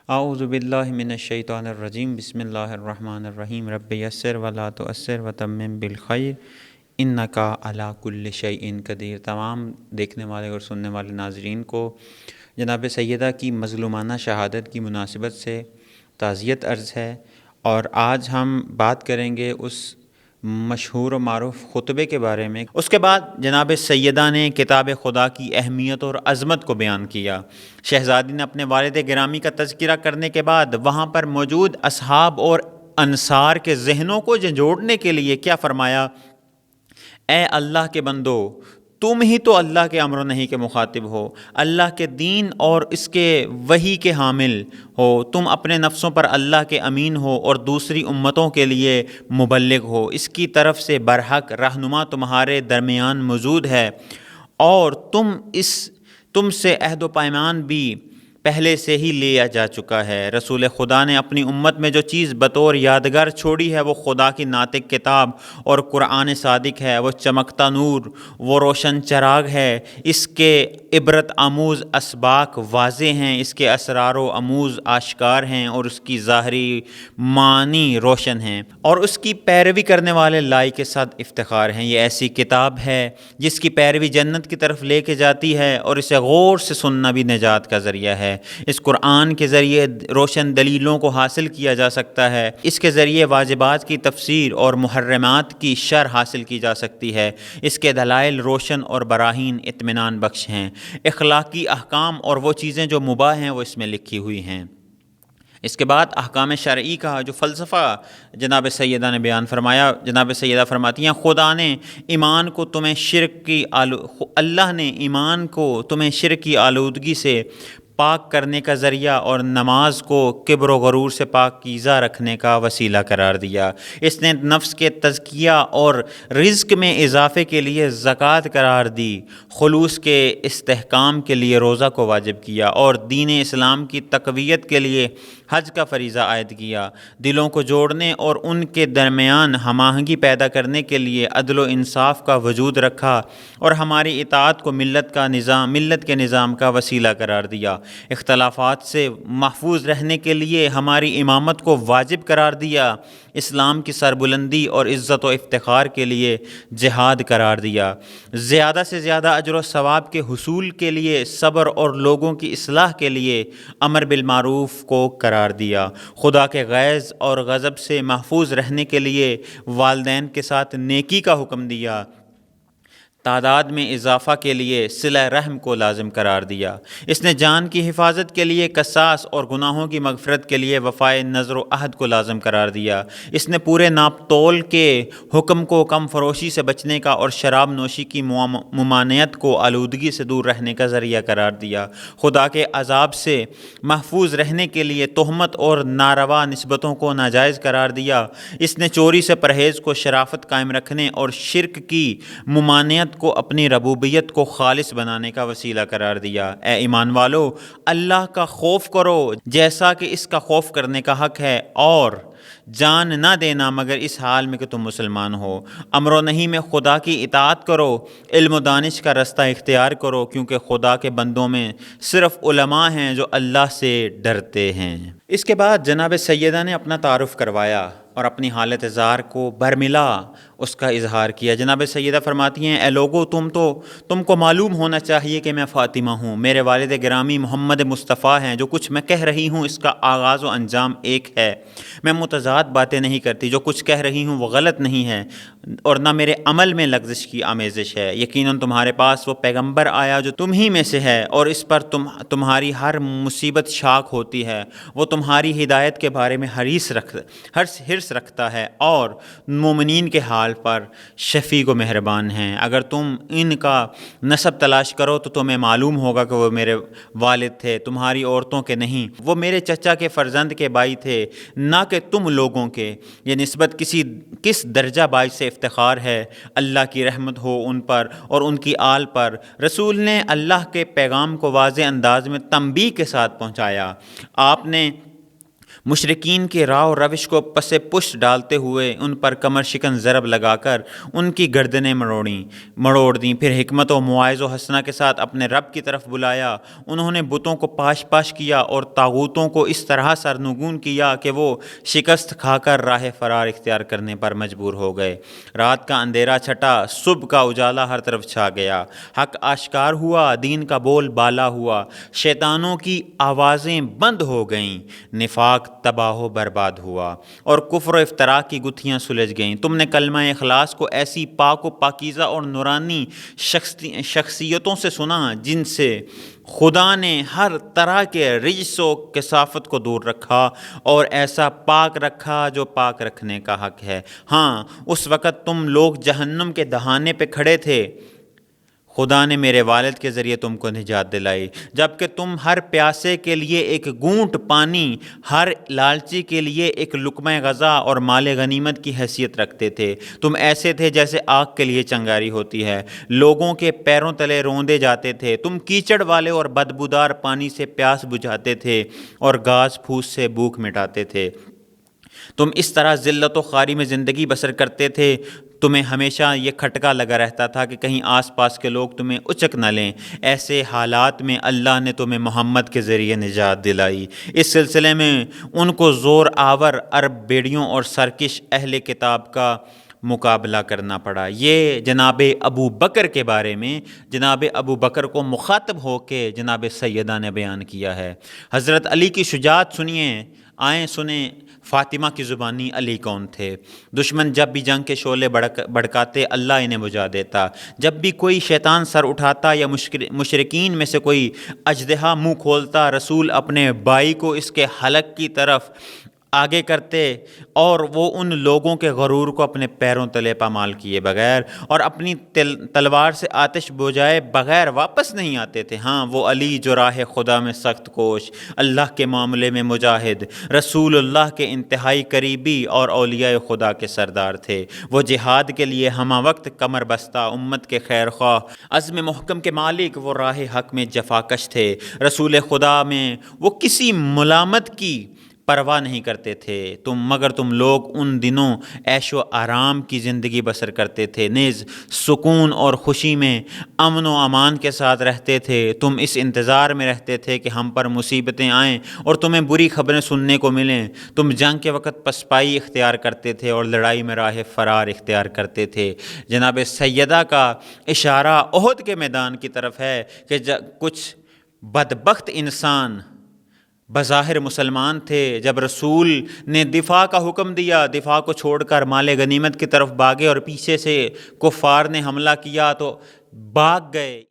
اعوذ باللہ من الشیطان الرجیم بسم اللہ الرحمن الرحیم رب یسر ولا تؤثر وتمم بالخیر انک علی کل شیء قدیر۔ تمام دیکھنے والے اور سننے والے ناظرین کو جناب سیدہ کی مظلومانہ شہادت کی مناسبت سے تعزیت عرض ہے، اور آج ہم بات کریں گے اس مشہور و معروف خطبے کے بارے میں۔ اس کے بعد جناب سیدہ نے کتاب خدا کی اہمیت اور عظمت کو بیان کیا۔ شہزادی نے اپنے والد گرامی کا تذکرہ کرنے کے بعد وہاں پر موجود اصحاب اور انصار کے ذہنوں کو جوڑنے کے لیے کیا فرمایا؟ اے اللہ کے بندو، تم ہی تو اللہ کے امر و نہی کے مخاطب ہو، اللہ کے دین اور اس کے وحی کے حامل ہو، تم اپنے نفسوں پر اللہ کے امین ہو اور دوسری امتوں کے لیے مبلغ ہو، اس کی طرف سے برحق رہنما تمہارے درمیان موجود ہے، اور تم سے عہد و پیمان بھی پہلے سے ہی لیا جا چکا ہے۔ رسول خدا نے اپنی امت میں جو چیز بطور یادگار چھوڑی ہے وہ خدا کی ناطق کتاب اور قرآن صادق ہے۔ وہ چمکتا نور، وہ روشن چراغ ہے، اس کے عبرت آموز اسباق واضح ہیں، اس کے اسرار و اموز آشکار ہیں، اور اس کی ظاہری معنی روشن ہیں، اور اس کی پیروی کرنے والے لائق کے ساتھ افتخار ہیں۔ یہ ایسی کتاب ہے جس کی پیروی جنت کی طرف لے کے جاتی ہے، اور اسے غور سے سننا بھی نجات کا ذریعہ ہے۔ اس قرآن کے ذریعے روشن دلیلوں کو حاصل کیا جا سکتا ہے، اس کے ذریعے واجبات کی تفسیر اور محرمات کی شرح حاصل کی جا سکتی ہے، اس کے دلائل روشن اور براہین اطمینان بخش ہیں۔ اخلاقی احکام اور وہ چیزیں جو مباح ہیں وہ اس میں لکھی ہوئی ہیں۔ اس کے بعد احکام شرعی کا جو فلسفہ جناب سیدہ نے بیان فرمایا، جناب سیدہ فرماتی ہیں اللہ نے ایمان کو تمہیں شرک کی آلودگی سے پاک کرنے کا ذریعہ اور نماز کو کبر و غرور سے پاکیزہ رکھنے کا وسیلہ قرار دیا۔ اس نے نفس کے تزکیہ اور رزق میں اضافے کے لیے زکوٰۃ قرار دی، خلوص کے استحکام کے لیے روزہ کو واجب کیا، اور دین اسلام کی تقویت کے لیے حج کا فریضہ عائد کیا۔ دلوں کو جوڑنے اور ان کے درمیان ہم آہنگی پیدا کرنے کے لیے عدل و انصاف کا وجود رکھا، اور ہماری اطاعت کو ملت کے نظام کا وسیلہ قرار دیا۔ اختلافات سے محفوظ رہنے کے لیے ہماری امامت کو واجب قرار دیا، اسلام کی سربلندی اور عزت و افتخار کے لیے جہاد قرار دیا، زیادہ سے زیادہ اجر و ثواب کے حصول کے لیے صبر اور لوگوں کی اصلاح کے لیے امر بالمعروف کو قرار دیا، خدا کے غیظ اور غضب سے محفوظ رہنے کے لیے والدین کے ساتھ نیکی کا حکم دیا، تعداد میں اضافہ کے لیے صلہ رحم کو لازم قرار دیا۔ اس نے جان کی حفاظت کے لیے قصاص اور گناہوں کی مغفرت کے لیے وفائے نظر و عہد کو لازم قرار دیا۔ اس نے پورے ناپ تول کے حکم کو کم فروشی سے بچنے کا اور شراب نوشی کی ممانعت کو آلودگی سے دور رہنے کا ذریعہ قرار دیا۔ خدا کے عذاب سے محفوظ رہنے کے لیے تہمت اور ناروا نسبتوں کو ناجائز قرار دیا۔ اس نے چوری سے پرہیز کو شرافت قائم رکھنے اور شرک کی ممانعت کو اپنی ربوبیت کو خالص بنانے کا وسیلہ قرار دیا۔ اے ایمان والو، اللہ کا خوف کرو جیسا کہ اس کا خوف کرنے کا حق ہے، اور جان نہ دینا مگر اس حال میں کہ تم مسلمان ہو۔ امر و نہی میں خدا کی اطاعت کرو، علم و دانش کا رستہ اختیار کرو، کیونکہ خدا کے بندوں میں صرف علماء ہیں جو اللہ سے ڈرتے ہیں۔ اس کے بعد جناب سیدہ نے اپنا تعارف کروایا اور اپنی حالت زار کو برملا اس کا اظہار کیا۔ جناب سیدہ فرماتی ہیں، اے لوگو، تم کو معلوم ہونا چاہیے کہ میں فاطمہ ہوں، میرے والد گرامی محمد مصطفیٰ ہیں، جو کچھ میں کہہ رہی ہوں اس کا آغاز و انجام ایک ہے، میں متضاد باتیں نہیں کرتی، جو کچھ کہہ رہی ہوں وہ غلط نہیں ہے، اور نہ میرے عمل میں لغزش کی آمیزش ہے۔ یقیناً تمہارے پاس وہ پیغمبر آیا جو تم ہی میں سے ہے، اور اس پر تمہاری ہر مصیبت شاک ہوتی ہے، وہ تمہاری ہدایت کے بارے میں حرص رکھتا ہے، اور مومنین کے حال پر شفیق و مہربان ہیں۔ اگر تم ان کا نسب تلاش کرو تو تمہیں معلوم ہوگا کہ وہ میرے والد تھے، تمہاری عورتوں کے نہیں، وہ میرے چچا کے فرزند کے بھائی تھے، نہ کہ تم لوگوں کے۔ یہ نسبت کس درجہ باعث سے افتخار ہے، اللہ کی رحمت ہو ان پر اور ان کی آل پر۔ رسول نے اللہ کے پیغام کو واضح انداز میں تنبیہ کے ساتھ پہنچایا۔ آپ نے مشرکین کے راہ و روش کو پس پشت ڈالتے ہوئے ان پر کمر شکن ضرب لگا کر ان کی گردنیں مروڑ دیں، پھر حکمت و مواعظ و حسنہ کے ساتھ اپنے رب کی طرف بلایا۔ انہوں نے بتوں کو پاش پاش کیا اور طاغوتوں کو اس طرح سرنگون کیا کہ وہ شکست کھا کر راہ فرار اختیار کرنے پر مجبور ہو گئے۔ رات کا اندھیرا چھٹا، صبح کا اجالا ہر طرف چھا گیا، حق آشکار ہوا، دین کا بول بالا ہوا، شیطانوں کی آوازیں بند ہو گئیں، نفاق تباہ و برباد ہوا اور کفر و افطراء کی گتھیاں سلجھ گئیں۔ تم نے کلمہ اخلاص کو ایسی پاک و پاکیزہ اور نورانی شخصیتوں سے سنا جن سے خدا نے ہر طرح کے رجس و کثافت کو دور رکھا اور ایسا پاک رکھا جو پاک رکھنے کا حق ہے۔ ہاں، اس وقت تم لوگ جہنم کے دہانے پہ کھڑے تھے، خدا نے میرے والد کے ذریعے تم کو نجات دلائی، جبکہ تم ہر پیاسے کے لیے ایک گھونٹ پانی، ہر لالچی کے لیے ایک لقمہ غذا اور مال غنیمت کی حیثیت رکھتے تھے۔ تم ایسے تھے جیسے آگ کے لیے چنگاری ہوتی ہے، لوگوں کے پیروں تلے روندے جاتے تھے۔ تم کیچڑ والے اور بدبودار پانی سے پیاس بجھاتے تھے اور گھاس پھوس سے بھوک مٹاتے تھے۔ تم اس طرح ذلت و خواری میں زندگی بسر کرتے تھے، تمہیں ہمیشہ یہ کھٹکا لگا رہتا تھا کہ کہیں آس پاس کے لوگ تمہیں اچک نہ لیں۔ ایسے حالات میں اللہ نے تمہیں محمد کے ذریعے نجات دلائی۔ اس سلسلے میں ان کو زور آور عرب بیڑیوں اور سرکش اہل کتاب کا مقابلہ کرنا پڑا۔ یہ جناب ابو بکر کے بارے میں جناب ابو بکر کو مخاطب ہو کے جناب سیدہ نے بیان کیا ہے۔ حضرت علی کی شجاعت سنیے، آئیں سنیں فاطمہ کی زبانی علی کون تھے۔ دشمن جب بھی جنگ کے شعلے بھڑکاتے اللہ انہیں بجھا دیتا، جب بھی کوئی شیطان سر اٹھاتا یا مشرکین میں سے کوئی اژدہا منہ کھولتا، رسول اپنے بائی کو اس کے حلق کی طرف آگے کرتے اور وہ ان لوگوں کے غرور کو اپنے پیروں تلے پامال کیے بغیر اور اپنی تلوار سے آتش بجھائے بغیر واپس نہیں آتے تھے۔ ہاں، وہ علی جو راہ خدا میں سخت کوش، اللہ کے معاملے میں مجاہد، رسول اللہ کے انتہائی قریبی اور اولیاء خدا کے سردار تھے۔ وہ جہاد کے لیے ہمہ وقت کمر بستہ، امت کے خیر خواہ، عزم محکم کے مالک، وہ راہ حق میں جفاکش تھے۔ رسول خدا میں وہ کسی ملامت کی پرواہ نہیں کرتے تھے، مگر تم لوگ ان دنوں عیش و آرام کی زندگی بسر کرتے تھے، نیز سکون اور خوشی میں امن و امان کے ساتھ رہتے تھے۔ تم اس انتظار میں رہتے تھے کہ ہم پر مصیبتیں آئیں اور تمہیں بری خبریں سننے کو ملیں۔ تم جنگ کے وقت پسپائی اختیار کرتے تھے اور لڑائی میں راہ فرار اختیار کرتے تھے۔ جناب سیدہ کا اشارہ احد کے میدان کی طرف ہے کہ کچھ بدبخت انسان بظاہر مسلمان تھے، جب رسول نے دفاع کا حکم دیا، دفاع کو چھوڑ کر مال غنیمت کی طرف بھاگے اور پیچھے سے کفار نے حملہ کیا تو بھاگ گئے۔